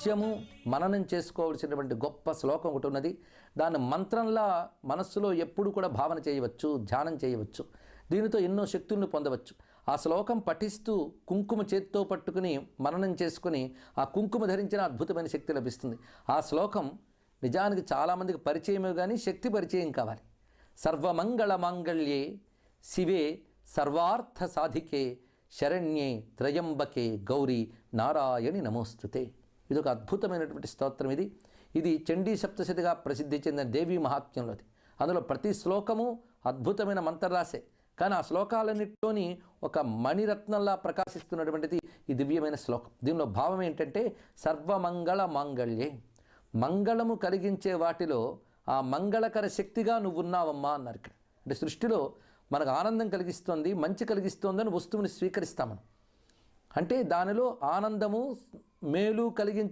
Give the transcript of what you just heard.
నిత్యము మననం చేసుకోవాల్సినటువంటి గొప్ప శ్లోకం ఒకటి ఉన్నది. దాన్ని మంత్రంలా మనస్సులో ఎప్పుడు కూడా భావన చేయవచ్చు, ధ్యానం చేయవచ్చు. దీనితో ఎన్నో శక్తులను పొందవచ్చు. ఆ శ్లోకం పఠిస్తూ కుంకుమ చేత్తో పట్టుకుని మననం చేసుకుని ఆ కుంకుమ ధరించిన అద్భుతమైన శక్తి లభిస్తుంది. ఆ శ్లోకం నిజానికి చాలామందికి పరిచయమే కానీ శక్తి పరిచయం కావాలి. సర్వమంగళ మాంగళ్యే శివే సర్వార్థ సాధికే శరణ్యే త్రయంబకే గౌరీ నారాయణి నమోస్తుతే. ఇది ఒక అద్భుతమైనటువంటి స్తోత్రం. ఇది చండీ సప్తశతిగా ప్రసిద్ధి చెందిన దేవీ మహాత్మ్యంలోది. అందులో ప్రతి శ్లోకము అద్భుతమైన మంత్రరాశే, కానీ ఆ శ్లోకాలన్నింటిలోని ఒక మణిరత్నంలా ప్రకాశిస్తున్నటువంటిది ఈ దివ్యమైన శ్లోకం. దీనిలో భావం ఏంటంటే సర్వమంగళ మాంగళ్యే, మంగళము కలిగించే వాటిలో ఆ మంగళకర శక్తిగా నువ్వు ఉన్నావమ్మా అన్నారు. ఇక్కడ అంటే సృష్టిలో మనకు ఆనందం కలిగిస్తోంది, మంచి కలిగిస్తోందని వస్తువుని స్వీకరిస్తాం మనం. అంటే దానిలో ఆనందము మేలు కలిగించే